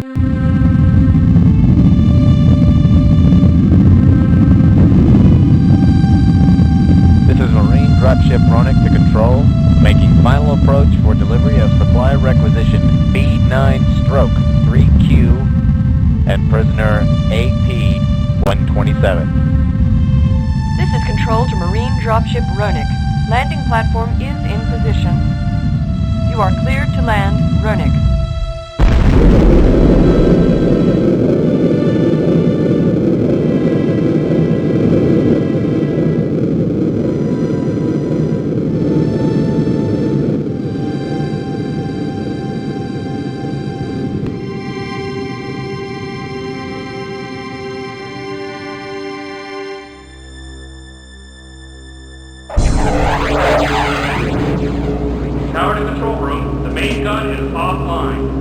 This is Marine Dropship Ronick to Control, making final approach for delivery of supply requisition B9-3Q and prisoner AP-127. This is Control to Marine Dropship Ronick. Landing platform is in position. You are cleared to land, Ronick. Tower to control room. The main gun is offline.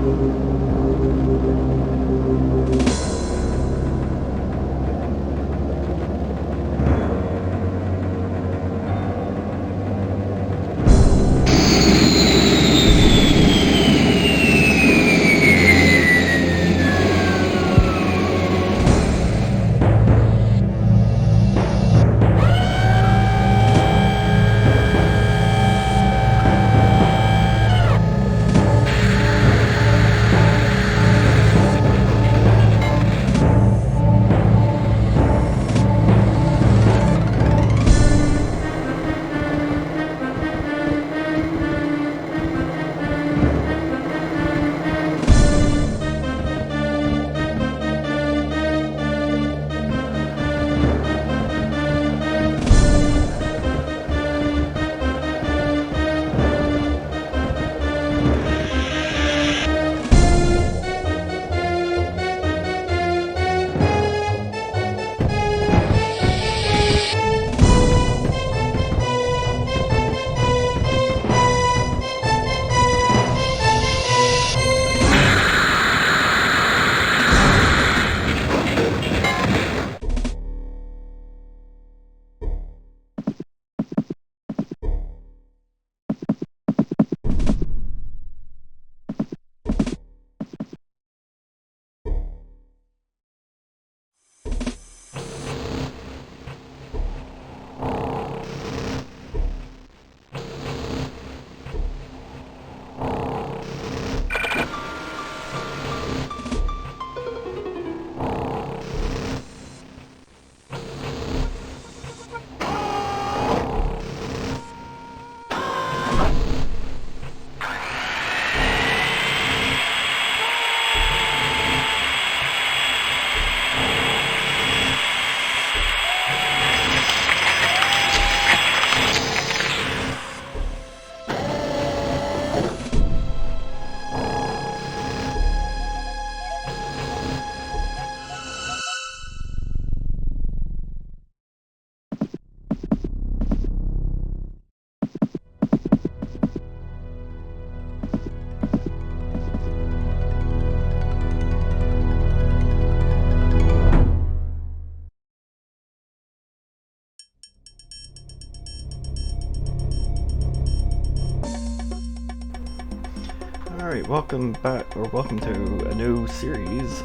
Alright, welcome back, or welcome to a new series,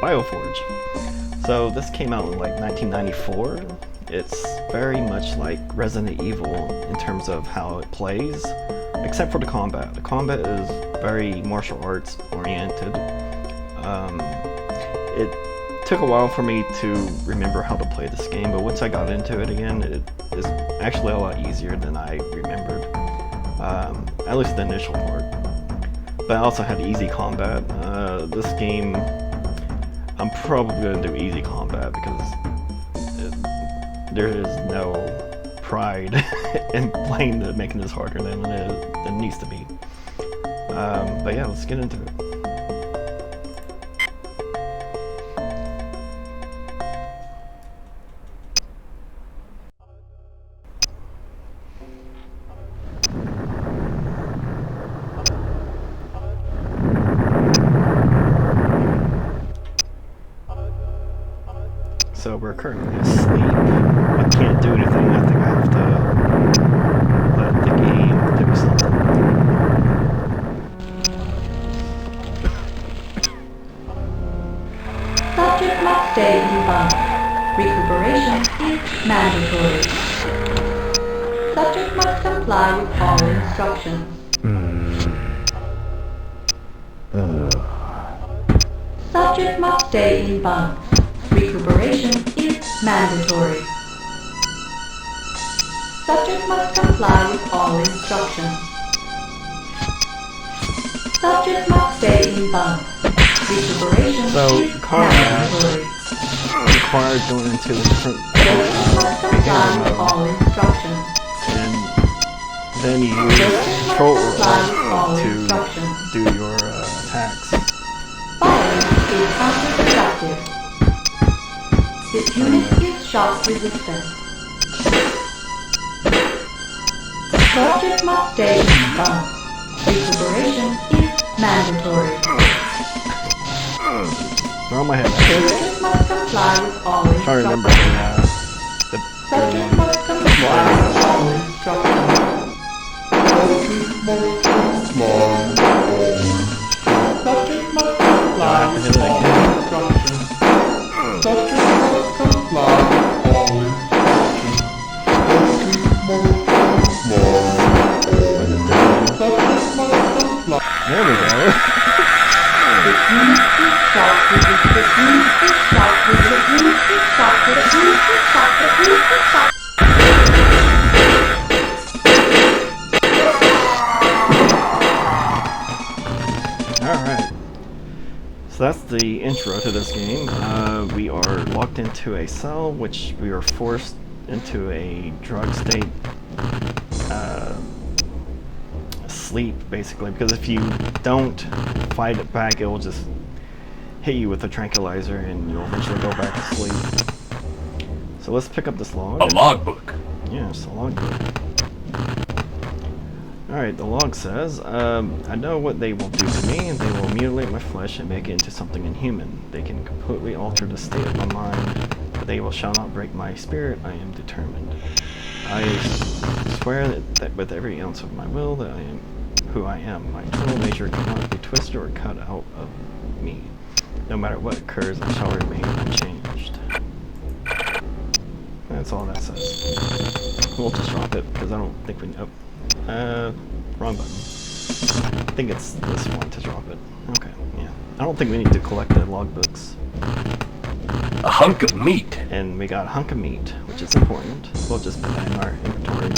Bioforge. So this came out in like 1994. It's very much like Resident Evil in terms of how it plays, except for the combat. The combat is very martial arts oriented. It took a while for me to remember how to play this game, but once I got into it again, it is actually a lot easier than I remembered. At least the initial part. But I also had easy combat. This game, I'm probably going to do easy combat because there is no pride in making this harder than it needs to be. But yeah, let's get into it. So we're currently asleep. I can't do anything. I think I have to let the game do something. stay in bunk. Recuperation is mandatory. Subject must comply with all instructions. Subject must stay in bunk. Recuperation is mandatory. Subject must comply with all instructions. Subject must stay in bunk. Recuperation So, is combat mandatory. requires going into the different Subject must comply behavior with mode, all instructions. and then you use Subject must control comply with all to instructions. do your attacks. Firing is counterproductive. This unit is shock resistant. Subject must stay in bunk. Recuperation is mandatory. They're on my head. Subject must comply with all I'm trying to remember instructions. the Subject must comply with all instructions. Subject must comply with all instructions. Subject must comply with all instructions. Subject must comply. There we go. This unit is shock resistant. This unit is shock resistant. This unit is shock resistant. This unit is shock resistant. This unit is shock. Alright. So that's the intro to this game. We are locked into a cell, which we are forced into a drug state, sleep, basically, because if you don't fight it back, it will just hit you with a tranquilizer and you'll eventually go back to sleep. So let's pick up this log. A logbook. Yes, a logbook. Alright, the log says, I know what they will do to me. They will mutilate my flesh and make it into something inhuman. They can completely alter the state of my mind, but they shall not break my spirit. I am determined. I swear that with every ounce of my will that I am who I am. My internal nature cannot be twisted or cut out of me. No matter what occurs, I shall remain unchanged. That's all that says. We'll just drop it, because I don't think we... Oh. Wrong button. I think it's this one to drop it. Okay, yeah. I don't think we need to collect the logbooks. A hunk of meat. And we got a hunk of meat, which is important. We'll just put that in our inventory.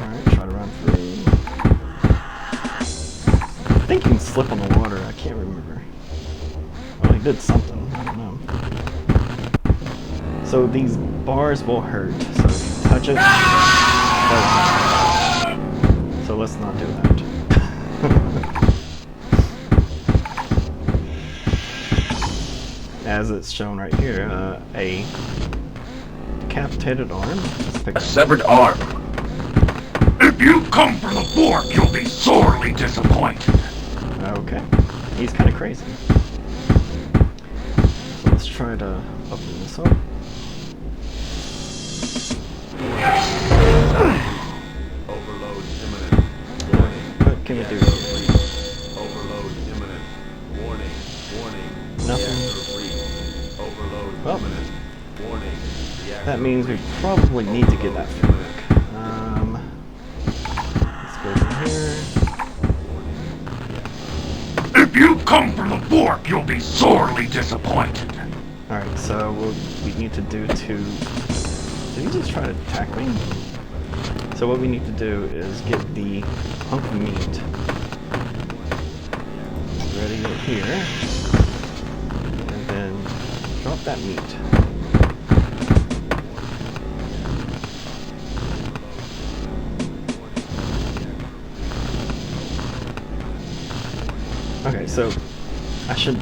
Alright, try to run through. I think you can slip on the water, I can't remember. Well, he did something, I don't know. So these bars will hurt, so if you touch it, that will hurt. So let's not do that. As it's shown right here, a decapitated arm. A severed arm. If you come from the fork, you'll be sorely disappointed. Okay, he's kind of crazy. So let's try to open this up. Overload imminent. What can we do here? Overload imminent. Warning. Warning. Nothing. Reactor breach. Overload Well, imminent. Warning. Reactor that means we probably need to get that fork. Let's go from here. If you come from the fork, you'll be sorely disappointed. Alright, so what we need to do to... Did he just try to attack me? So what we need to do is get the hunk of meat ready here, and then drop that meat. Okay, so I should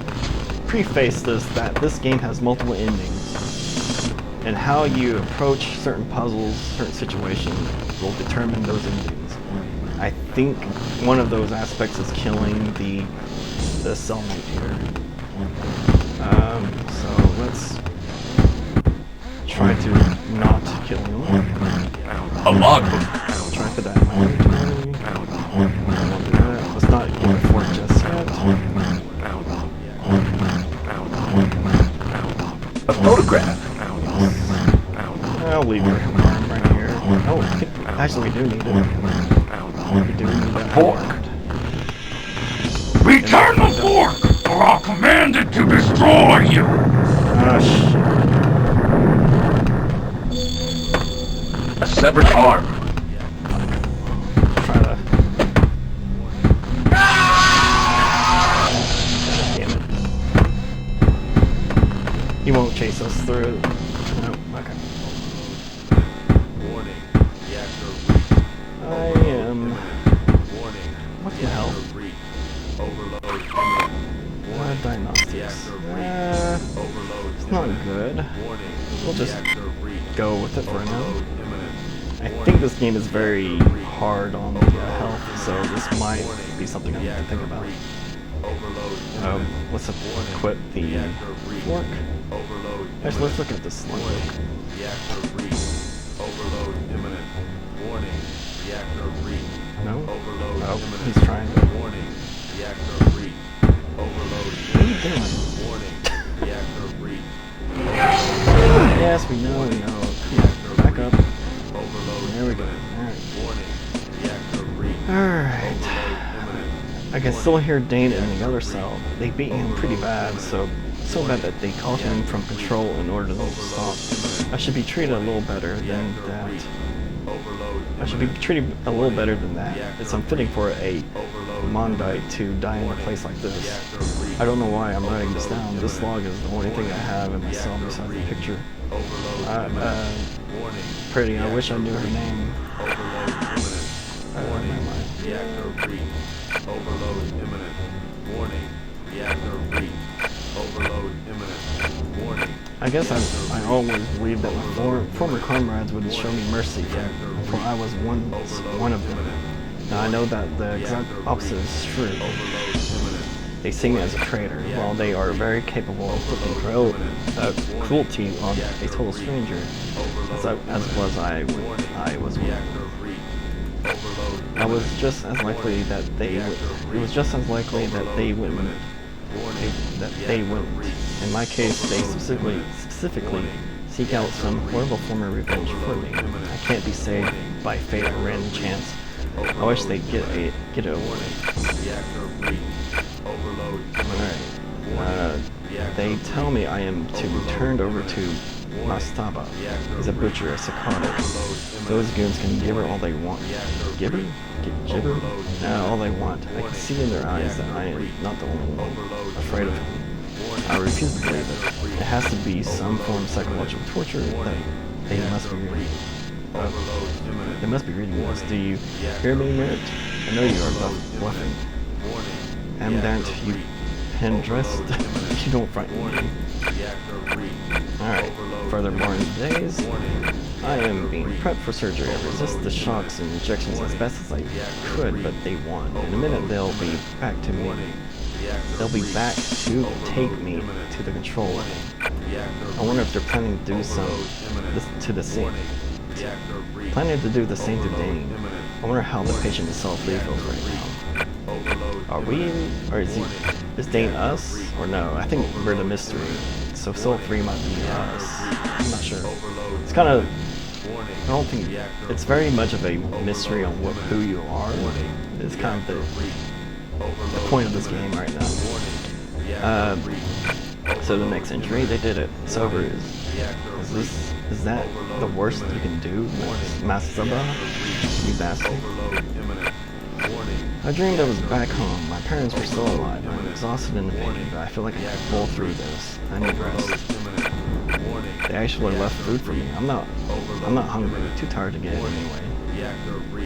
preface this that this game has multiple endings, and how you approach certain puzzles, certain situations will determine those endings. I think one of those aspects is killing the cellmate here. So let's try to not kill him. A logbook. Try for that. I won't do that. Let's not go for it just yet. Actually, we do need it. We do need that Fork. hand. Return the fork, or I'll command it to destroy you! Ah, shit. A severed arm. Try to... Damn it. He won't chase us through. No, okay. Warning. Reactor I am... warning. What the hell? Breach. Overload imminent. Diagnostics. Overload It's not good. warning. We'll just Reactor breach. go with it for now. Overload imminent. I think this game is very hard on the health, so this might be something I need to think about. Overload imminent. Let's equip the fork. Overload Actually, let's look at this one. reactor breach. Overload imminent. Warning. Reactor breach. No? Overload Oh, imminent. he's trying to. Warning. Reactor breach. Overload What are you doing? warning. Reactor breach. Yes, we know. Yeah, back up. Overload There we go. imminent. Warning. Reactor breach. Alright. Imminent. I can still hear Dane in the other cell. They beat him pretty bad, so bad that they caught him from control in order to stop. I should be treated a little better than that. Overload I should be treated a little better than that. It's unfitting for a Mondite to die in a place like this. I don't know why I'm writing this down. This log is the only thing I have in my cell besides the picture. Pretty, I wish I knew her name. Never mind. Reactor breach. Overload imminent. Warning. Reactor breach. Overload imminent. Warning. I guess I always believed that my former comrades would show me mercy, for I was once one of them. Now I know that the exact opposite is true. They see me as a traitor, while they are very capable of putting cruelty on a total stranger, as was I was one. I was just as likely that they would. It was just as likely that they wouldn't. In my case, they specifically seek out some horrible form of revenge for me. I can't be saved by fate or random chance. I wish they'd get it away. Alright. They tell me I am to be turned over to Mastaba. He's a butcher, a psychotic. Those goons can gibber all they want. Gibber? Gibber? Nah, all they want. I can see in their eyes that I am not the only one afraid of him. I refuse to believe it. It has to be some form of psychological torture that they must be reading. They must be reading this. Do you hear me, Merritt? I know you are bluffing. Amdant, you pen-dressed. You don't frighten me. Alright, furthermore in days, I am being prepped for surgery. I resist the shocks and injections as best as I could, but they won. In a minute they'll be back to me. They'll be back to take me to the control room. I wonder if they're planning to do the same to Dane. I wonder how the patient itself feels right now. Is Dane us? Or no? I think we're the mystery. So Cell 3 might be us. I'm not sure. It's kind of... I don't think... It's very much of a mystery on who you are. It's kind of the point of this game right now. So the next entry, they did it. It's over. Is that the worst you can do? Masaba? You bastard. I dreamed I was back home. My parents were still alive. I'm exhausted and in pain, but I feel like I can pull through this. I need rest. They actually left food for me. I'm not hungry. Too tired to get it anyway.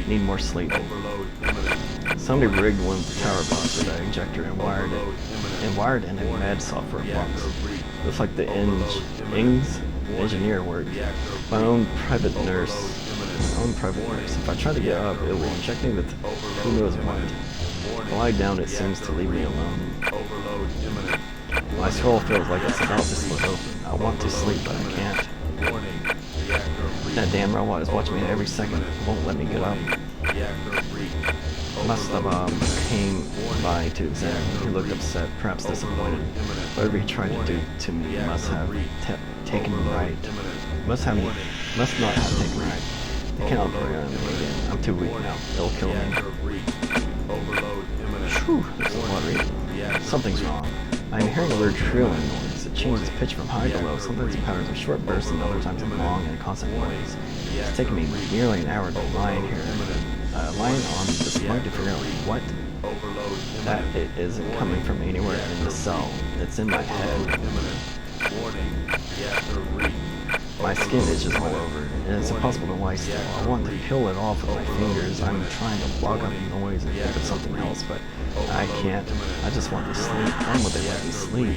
Need more sleep. Somebody rigged one of the tower boxes with that ejector and wired in a mad software box. Looks like the engineer worked. My own private nurse. If I try to get up, it will inject me with who knows what. Lie down, it seems to leave me alone. My skull feels like it's about to split open. I want to sleep, but I can't. That damn robot is watching me every second. It won't let me get up. Mastaba came by to examine me. He looked upset, perhaps disappointed. Whatever he tried to do to me must not have taken right. I can't operate on it again. I'm too weak now. It'll kill me. Reactor breach. Overload imminent. Whew, this is a lot of reading. Something's wrong. I'm hearing a weird trilling noise. It changes pitch from high to low. Sometimes the patterns are short bursts and other times in long and constant noise. It's taken me nearly an hour to lie here, lying on this bunk to figure out what Overload that it isn't coming from anywhere in the cell. It's in my head. imminent. Warning. Reactor breach. My skin itches all over, and it's impossible to lie still. I want to peel it off with my fingers. I'm trying to block out the noise and think of something else, but I can't. I just want to sleep. Why would they let me sleep?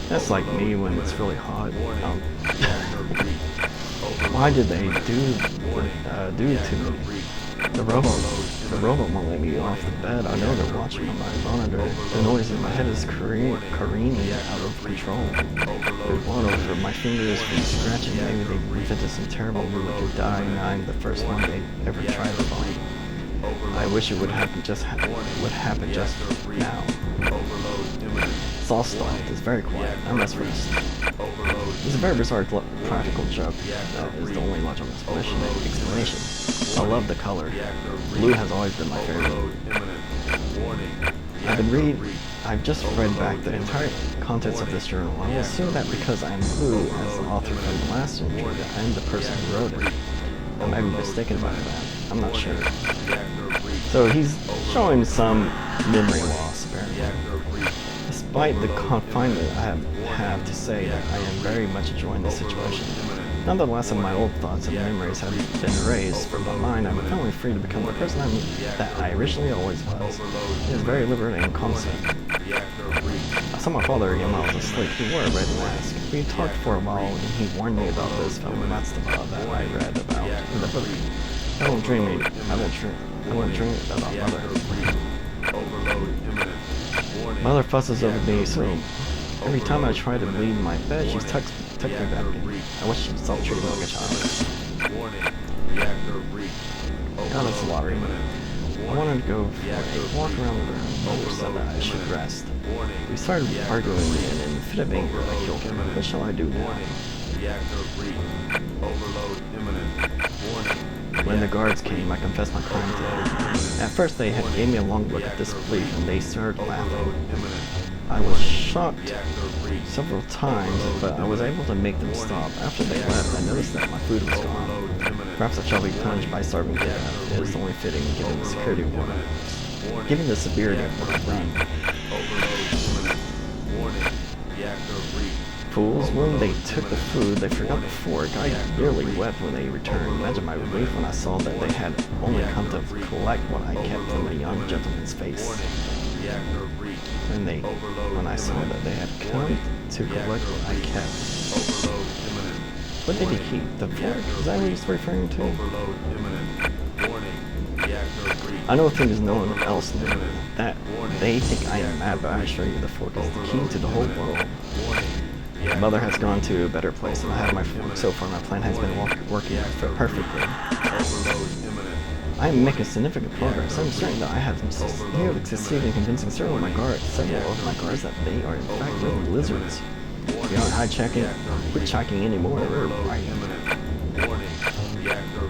That's like me when it's really hot. Why did they do it to me? The robot won't let me off the bed. I know they're watching on my monitor. The noise in my head is careening out of control. There's blood over my fingers from scratching. Maybe they invented some terrible move to die, and I'm the first one they ever tried it on. I wish it would happen just now. It's all stalled. It's very quiet. I must rest. It's a very bizarre practical joke. That is the only logical explanation. I love the color. Blue has always been my favorite. I've just read back the entire contents of this journal. I will assume that because I'm Blue, as the author from the last entry, that I'm the person who wrote it. I might be mistaken about that. I'm not sure. So he's showing some memory loss, apparently. Despite the confinement, I have to say that I am very much enjoying the situation. Nonetheless, my old thoughts and memories have been erased from my mind. I'm finally free to become the person that I originally always was. It is very liberating and calming. I saw my father again while I was asleep. He wore a red mask. We talked for a while, and he warned me about this film, and that's the plot that I read about in the book. I won't dream about mother. Mother fusses over me, so every time I try to leave my bed, she tucks me back in. I wish she'd stop treating me like a child. God, that's a lot of reading. I wanted to go for a walk around the room. Mother said that I should rest. We started arguing, and in a fit of anger, I killed her. What shall I do now? When the guards came, I confessed my crime to them. At first, they gave me a long look of disbelief, and they started laughing. I was shocked several times, but I was able to make them stop. After they left, I noticed that my food was gone. Perhaps I shall be punished by starving to death. It is only fitting, given the security warning. Given the severity of what I've done. Fools, when they took the food, they forgot the fork. I nearly wept when they returned. Imagine my relief when I saw that they had only come to collect what I kept from the young gentleman's face. When I saw that they had come to collect what I kept. What did he keep? The fork? Is that what he's referring to? I know things no one else knew. That they think I am mad, but I assure you the fork is the key to the whole world. Mother has gone to a better place, and I have my fork. So far, my plan has been working perfectly. I am making significant progress. I'm certain that I have nearly succeeded in convincing several of my guards that they are in fact really lizards. We aren't hitchhiking anymore. We're riding.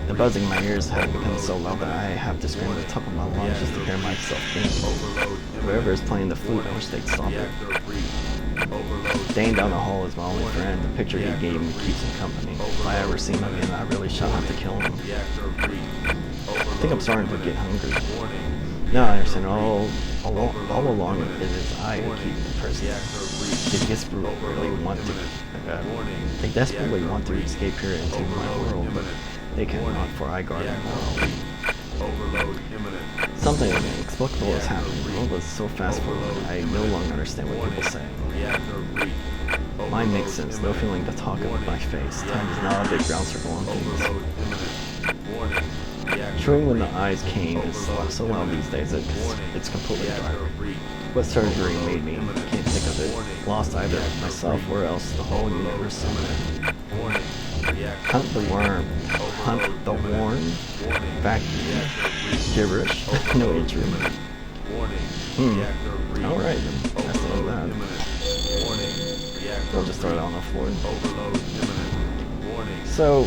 The buzzing in my ears has become so loud that I have to scream at the top of my lungs just to hear myself think. Whoever is playing the flute, I wish they'd stop it. Staying down the hall is my only friend. The picture he gave me keeps him company. If I ever see him again, I really shall have to kill him. I think I'm starting to get hungry. Now I understand all along it is I who keep the person. They desperately want to escape here into my world, but they cannot, for I guard them all. Something inexplicable is happening. The world is so fast forward, I no longer understand what people say. Mine makes sense, no feeling to talk about my face. Time is not a big ground circle on things. Showing when the eyes came is so loud these days that it's completely dark. What surgery made me? Can't think of it. Lost either myself or else the whole universe somewhere. Hunt the worm. Hunt the worm? Back gibberish. No entry. Alright then. That's the end of that. We'll just throw it on the floor. So,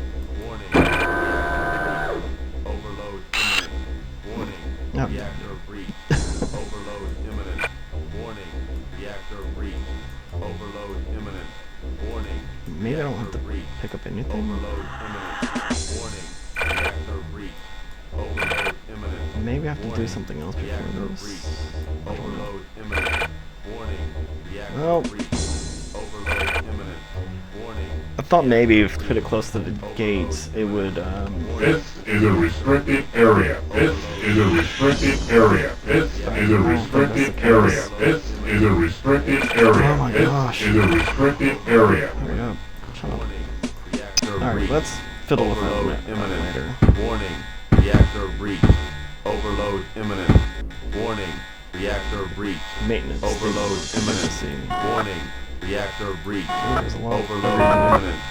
maybe I have to do Warning. something else before Reactor this. breach. I don't know. Overload imminent. Warning. Reactor Well. breach. Overload imminent. Warning. I thought maybe if put it close to the gates, it would. This is a restricted area. This is a restricted area. This is a restricted area. This is a restricted area. Oh my gosh. This is a restricted area. Hurry up. Shut up. Warning. Reactor Alright, breach. let's fiddle with that Overload later. imminent. Warning. Reactor breach. Overload imminent. Warning. Reactor breach. Maintenance. Overload imminent. Efficiency. Warning. Reactor breach. There's a lot of Overload imminent.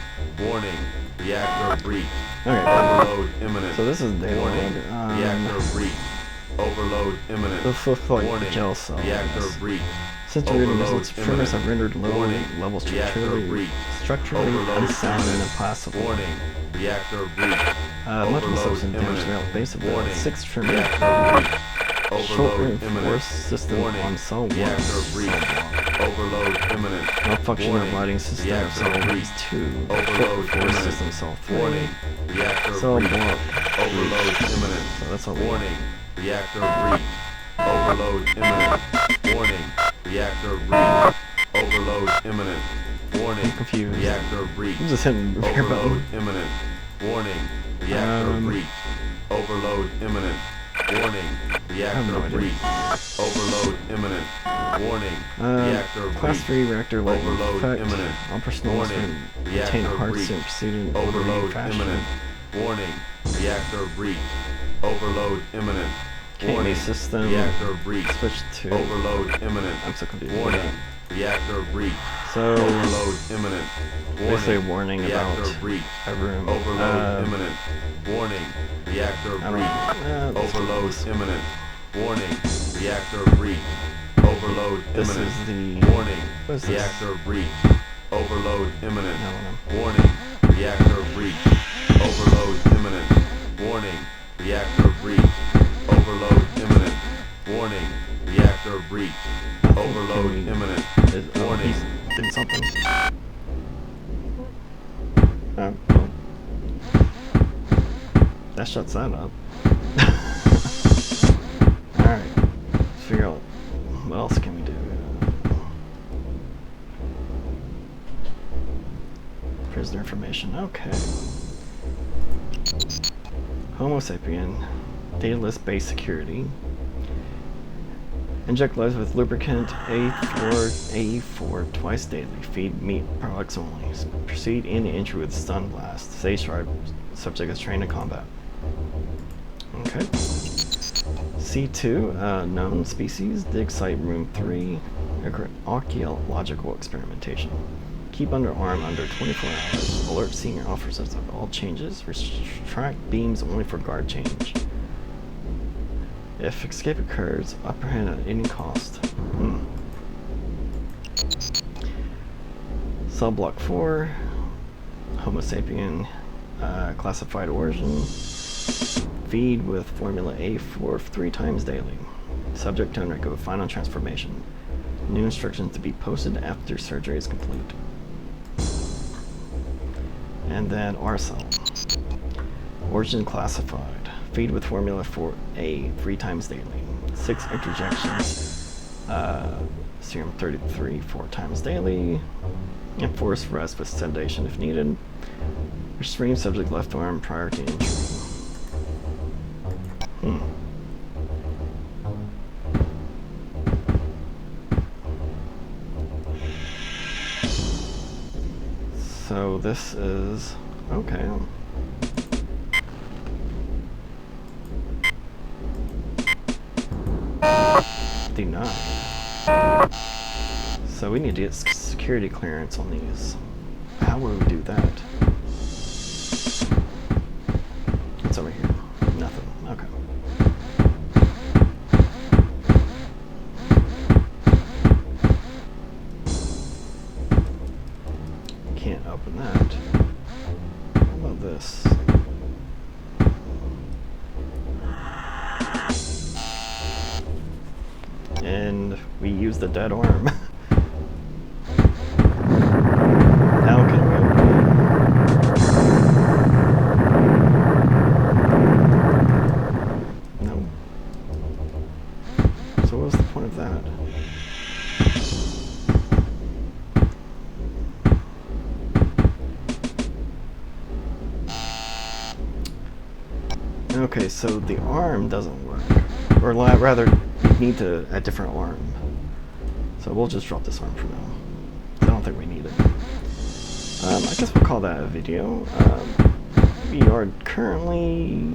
Warning. Reactor breach. Okay. Overload imminent. So this is day Warning. one. Reactor breach. Overload imminent. This looks like the Warning. gel cell. Reactor Yes. breach. Since the reading Overload results premise have rendered low Warning. levels Reactor breach. structurally Overload unsound and imminent. impossible. Warning. Reactor breach. Multiple Overload substance damage imminent. throughout base of the Warning. 6 trim Reactor breach. short Overload reinforced imminent. system Warning. on cell 1. Reactor breach. Overload imminent. Malfunction Warning. of lighting system of Reactor cell breach. 2. Overload Short reinforced imminent. system cell 3. Warning. Reactor Cell breach. block. Overload imminent. So that's all. Warning. Reactor breach. Overload imminent. Warning. Reactor breach. Overload imminent. Warning. I'm confused. Reactor breach. I'm just hitting the repair Overload button. imminent. Warning. Reactor breach. Overload imminent. Warning. Reactor no idea. breach. Overload imminent. Warning. Reactor Class breach. 3 reactor lighting Overload effect. imminent. All personnel must Warning. retain Reactor hearts breach. and proceed in orderly Overload fashion. imminent. Warning. Reactor breach. Overload imminent. KMA Warning. system. Reactor breach. Switch to. Overload imminent. I'm so confused. Warning. Reactor breach. So Overload imminent. they say warning Reactor about breach. a room. Overload imminent. Warning. Reactor I don't breach. know. Overload imminent. Warning. Reactor breach. Overload This imminent. is the. Warning. What is this? Reactor breach. Overload imminent. No. Warning. Reactor breach. Overload imminent. Warning. Reactor breach. Overload imminent. Warning. Reactor breach. Overload Can we- imminent. Warning. He's did something. Well. That shuts that up. Alright. Let's figure out what else can we do. Prisoner information. Okay. Homo sapien. Dataless base security. Inject lives with lubricant AE4 twice daily. Feed meat products only. Proceed in the entry with stun blast. Stage drive. Subject is trained in combat. Okay. C2, known species. Dig site room 3. Archaeological experimentation. Keep under arm under 24 hours. Alert senior officers of all changes. Retract beams only for guard change. If escape occurs, apprehend at any cost. Cell block 4. Homo sapien, classified origin. Feed with formula A4 3 times daily. Subject to undergo final transformation. New instructions to be posted after surgery is complete. And then R cell. Origin classified. Feed with formula for A 3 times daily. 6 interjections. Serum 33 4 times daily. Enforced rest with sedation if needed. Restrain subject left arm prior to injury. So this is okay. Denied. So we need to get security clearance on these. How will we do that? It's over here. Nothing. Okay. Can't open that. How about this? And we use the dead arm. How can we open it? No. with that. Okay, so the arm doesn't work. Or rather, you need a different arm. So we'll just drop this arm for now. I don't think we need it. I guess we'll call that a video. We are currently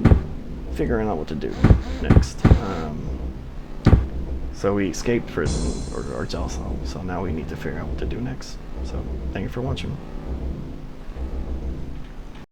figuring out what to do next. So we escaped prison, or jail cell, so now we need to figure out what to do next. So, thank you for watching.